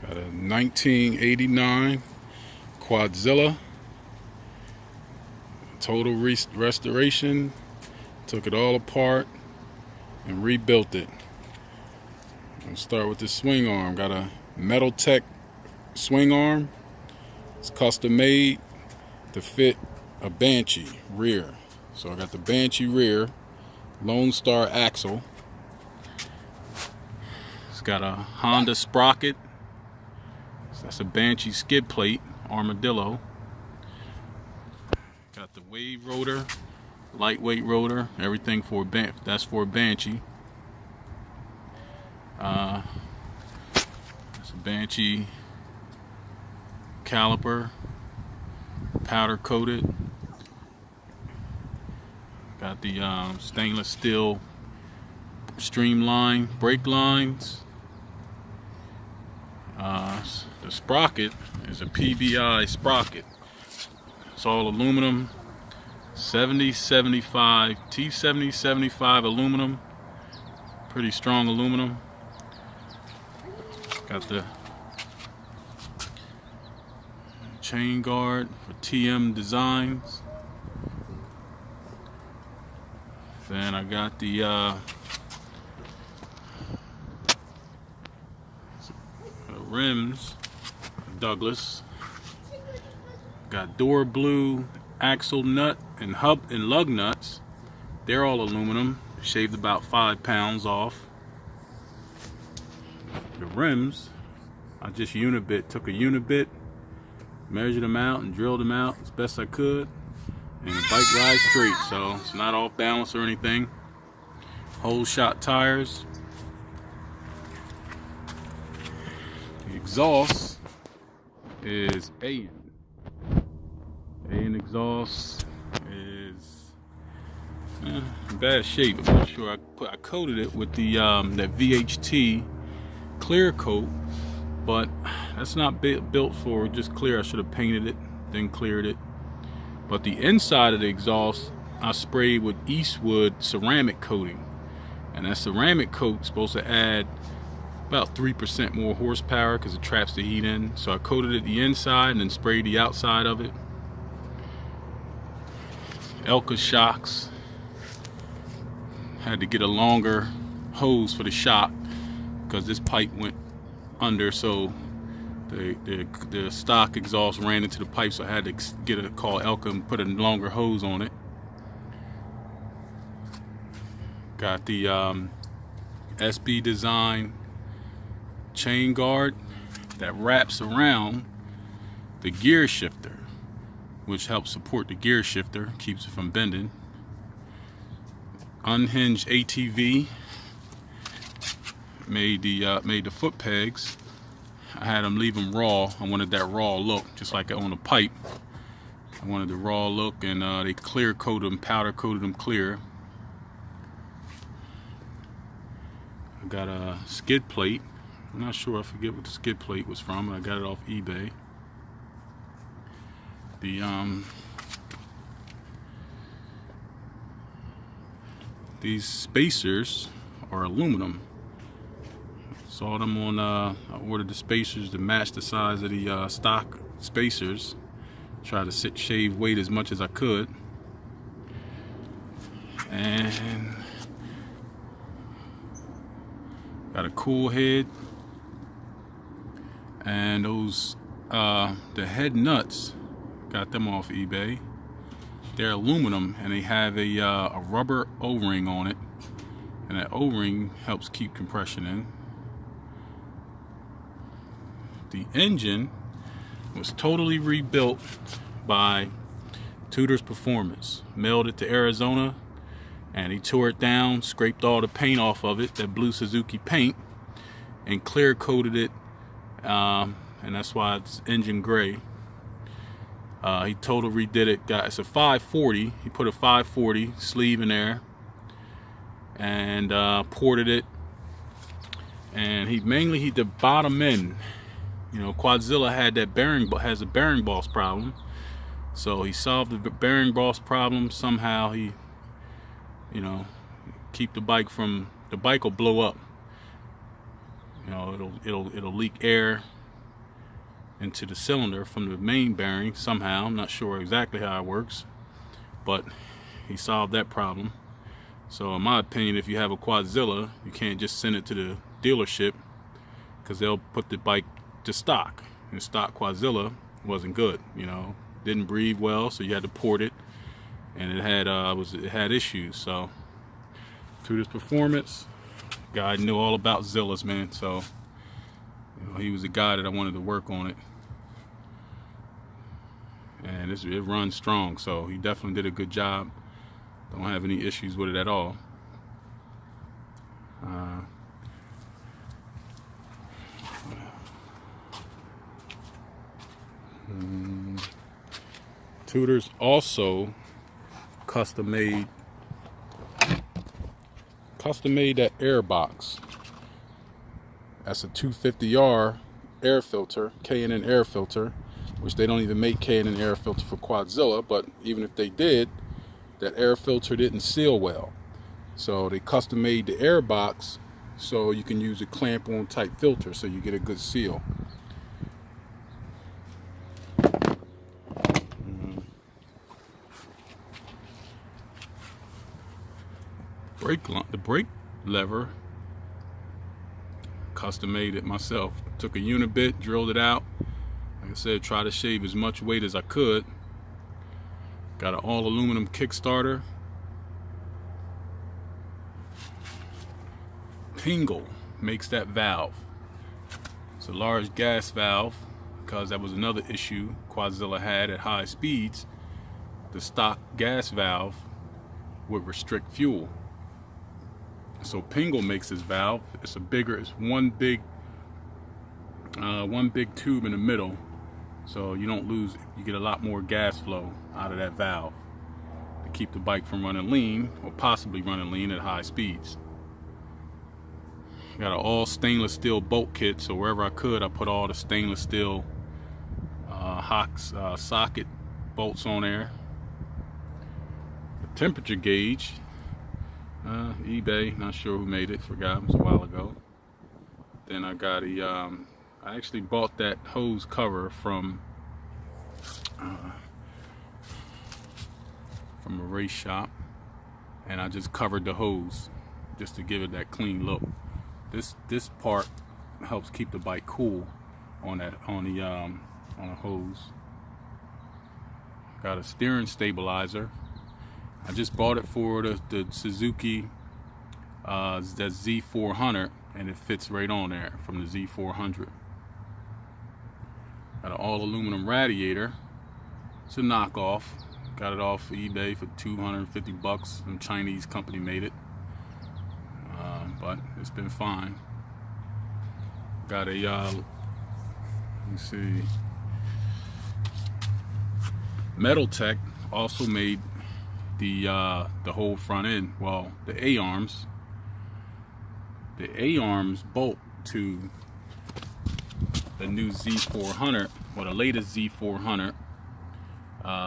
Got a 1989 Quadzilla. Total restoration. Took it all apart and rebuilt it. I'll start with the swing arm. Got a Metal Tech swing arm. It's custom made to fit a Banshee rear. So I got the Banshee rear, Lone Star axle. It's got a Honda sprocket. So that's a Banshee skid plate, armadillo. Got the wave rotor, lightweight rotor, everything for that's for a Banshee. It's a Banshee caliper, powder coated. Got the stainless steel streamline brake lines. The sprocket is a PBI sprocket. It's all aluminum, 7075 T7075 aluminum, pretty strong aluminum. Got the chain guard for TM Designs. Then I got the rims, Douglas. Got door blue axle nut and hub and lug nuts. They're all aluminum. Shaved about 5 pounds off. The rims, I just took a unibit, measured them out and drilled them out as best I could, and the bike rides straight, so it's not off balance or anything. Whole shot tires. The exhaust is AN exhaust is in bad shape. I'm not sure. I coated it with the that VHT clear coat, but that's not built for just clear. I should have painted it, then cleared it. But the inside of the exhaust I sprayed with Eastwood ceramic coating, and that ceramic coat is supposed to add about 3% more horsepower because it traps the heat in. So I coated it the inside and then sprayed the outside of it. Elka shocks. Had to get a longer hose for the shock because this pipe went under, so the stock exhaust ran into the pipe, so I had to call Elka and put a longer hose on it. Got the SB Design chain guard that wraps around the gear shifter, which helps support the gear shifter, keeps it from bending. Unhinged ATV. Made the foot pegs. I had them leave them raw. I wanted that raw look, just like on the pipe. I wanted the raw look, and they clear coated them, powder coated them clear. I got a skid plate. I'm not sure, I forget what the skid plate was from. I got it off eBay. These spacers are aluminum. Saw them on, I ordered the spacers to match the size of the stock spacers. Try to shave weight as much as I could. And got a cool head. And those, the head nuts, got them off eBay. They're aluminum, and they have a rubber O-ring on it. And that O-ring helps keep compression in. The engine was totally rebuilt by Tudor's Performance. Mailed it to Arizona, and he tore it down, scraped all the paint off of it, that blue Suzuki paint, and clear coated it, and that's why it's engine gray. He totally redid it. It's a 540. He put a 540 sleeve in there and ported it, and he did the bottom end. You know, Quadzilla had that has a bearing boss problem, so he solved the bearing boss problem somehow. He, keep the bike will blow up. You know, it'll leak air into the cylinder from the main bearing somehow. I'm not sure exactly how it works, but he solved that problem. So in my opinion, if you have a Quadzilla, you can't just send it to the dealership, because they'll put the bike to stock. And stock Quadzilla wasn't good, you know, didn't breathe well, so you had to port it, and it had issues. So Tudor's Performance, guy knew all about Zillas, man. So you know, he was the guy that I wanted to work on it, and it runs strong. So he definitely did a good job. Don't have any issues with it at all. Tudor's also custom made that air box. That's a 250R air filter, K&N air filter, which they don't even make K&N air filter for Quadzilla, but even if they did, that air filter didn't seal well. So they custom made the air box so you can use a clamp-on type filter so you get a good seal. The brake lever, custom made it myself. Took a unibit, drilled it out. Like I said, try to shave as much weight as I could. Got an all aluminum Kickstarter. Pingle makes that valve. It's a large gas valve, because that was another issue Quadzilla had at high speeds. The stock gas valve would restrict fuel. So Pingle makes this valve. It's one big tube in the middle, so you don't lose. You get a lot more gas flow out of that valve to keep the bike from running lean, or possibly running lean at high speeds. Got an all stainless steel bolt kit, so wherever I could, I put all the stainless steel socket bolts on there. The temperature gauge. eBay, not sure who made it, forgot, it was a while ago. Then I got I actually bought that hose cover from a race shop, and I just covered the hose just to give it that clean look. This part helps keep the bike cool on the hose. Got a steering stabilizer. I just bought it for the Suzuki that Z400, and it fits right on there from the Z400. Got an all aluminum radiator. It's a knockoff. Got it off eBay for 250 bucks. Some Chinese company made it, but it's been fine. Got a let me see. Lt500r also made the whole front end, well, the A-arms. The A-arms bolt to the new Z400, or the latest Z400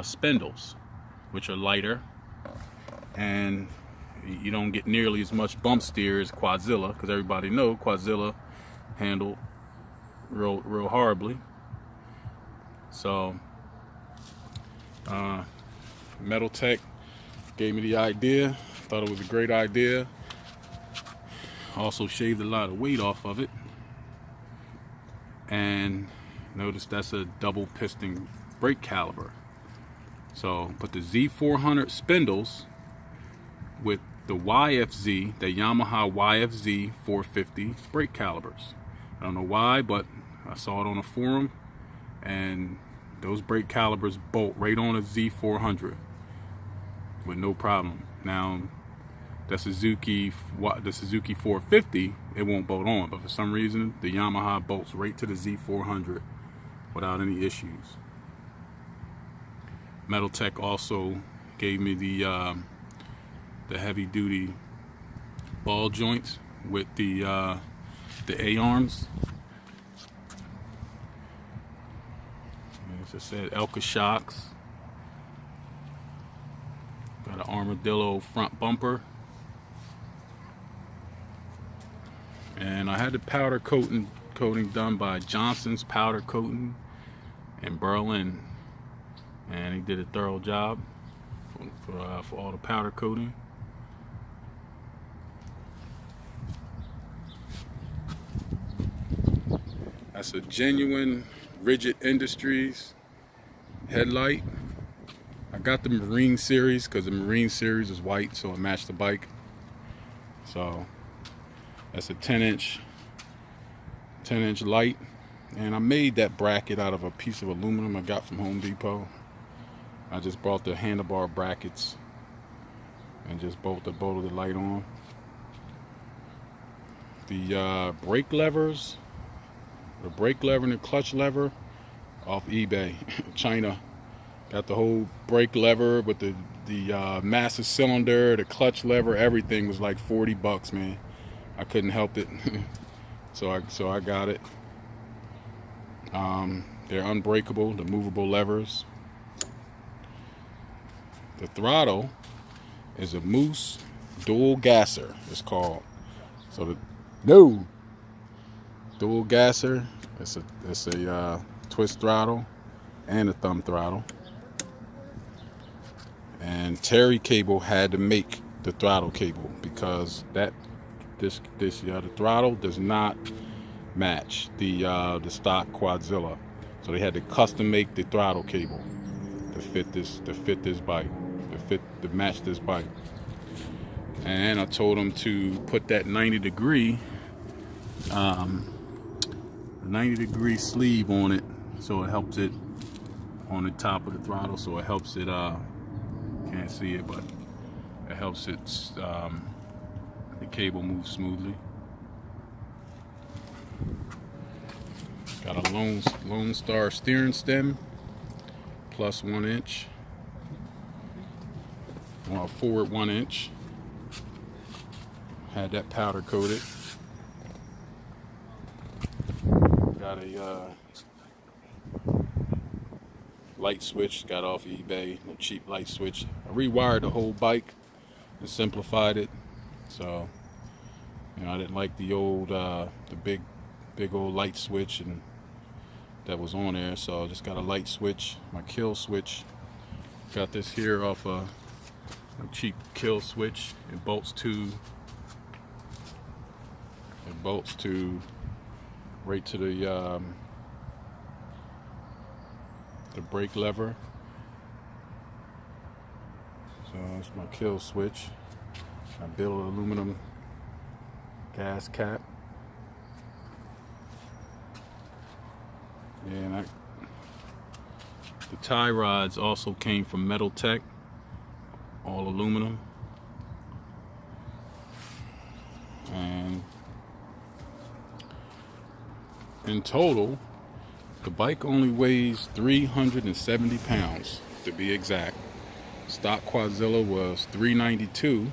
spindles, which are lighter, and you don't get nearly as much bump steer as Quadzilla, because everybody knows Quadzilla handled real horribly. So Lt500r gave me the idea. Thought it was a great idea. Also shaved a lot of weight off of it. And notice that's a double piston brake caliper. So put the Z400 spindles with the YFZ, the Yamaha YFZ 450 brake calipers. I don't know why, but I saw it on a forum, and those brake calipers bolt right on a Z400 with no problem. Now the Suzuki 450, it won't bolt on, but for some reason the Yamaha bolts right to the Z400 without any issues. Lt500r also gave me the heavy duty ball joints with the A-arms. As I said, Elka shocks. Got an armadillo front bumper. And I had the powder coating done by Johnson's Powder Coating in Berlin, and he did a thorough job for all the powder coating. That's a genuine Rigid Industries headlight. I got the Marine series because the Marine series is white, so it matched the bike. So that's a 10-inch light, and I made that bracket out of a piece of aluminum I got from Home Depot. I just brought the handlebar brackets and just bolted the light on. The brake levers, the brake lever and the clutch lever, off eBay, China. Got the whole brake lever with the master cylinder, the clutch lever, everything was like $40, man. I couldn't help it, so I got it. They're unbreakable, the movable levers. The throttle is a Moose dual gasser, it's called. So dual gasser. It's a twist throttle and a thumb throttle. And Terry Cable had to make the throttle cable because the throttle does not match the stock quadzilla, so they had to custom make the throttle cable to match this bike. And I told them to put that 90-degree sleeve on it, so it helps it on the top of the throttle, so it helps it can't see it, but it helps it the cable move smoothly. Got a Lone Star steering stem, plus 1 inch, well, forward 1 inch. Had that powder coated. Got a light switch, got off eBay, a cheap light switch. I rewired the whole bike and simplified it. So, I didn't like the old, the big old light switch and that was on there. So I just got a light switch, my kill switch. Got this here off a cheap kill switch. It bolts right to the brake lever. So that's my kill switch. I built an aluminum gas cap. And the tie rods also came from Metal Tech, all aluminum. And in total, the bike only weighs 370 pounds to be exact. Stock quadzilla was 392,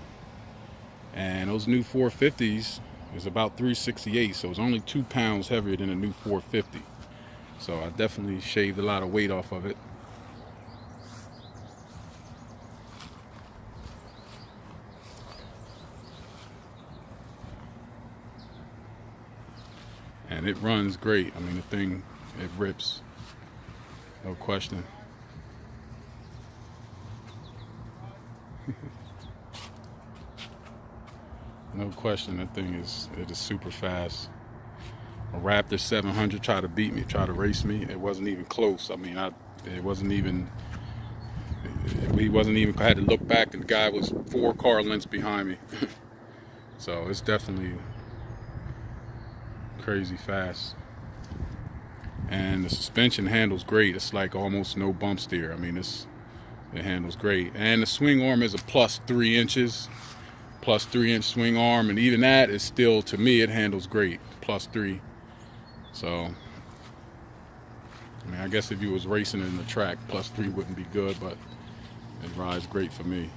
and those new 450s is about 368, so it's only 2 pounds heavier than a new 450. So I definitely shaved a lot of weight off of it. And it runs great. I mean, the thing, it rips, no question. No question, that thing is super fast. A Raptor 700 tried to beat me, tried to race me. It wasn't even close. I mean, he wasn't even, I had to look back and the guy was 4 car lengths behind me. So it's definitely crazy fast. And the suspension handles great. It's like almost no bump steer. I mean, it handles great. And the swing arm is a plus 3 inches, plus 3-inch swing arm, and even that is still, to me, it handles great, plus 3. So, I mean, I guess if you was racing in the track, plus 3 wouldn't be good, but it rides great for me.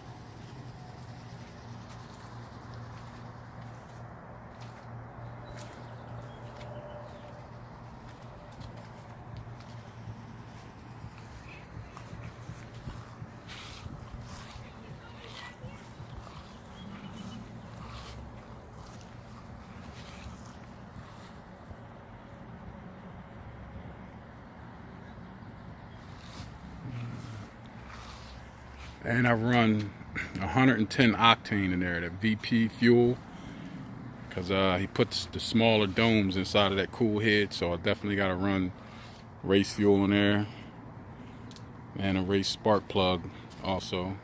And I run 110 octane in there, that VP fuel, because he puts the smaller domes inside of that cool head, so I definitely got to run race fuel in there, and a race spark plug also.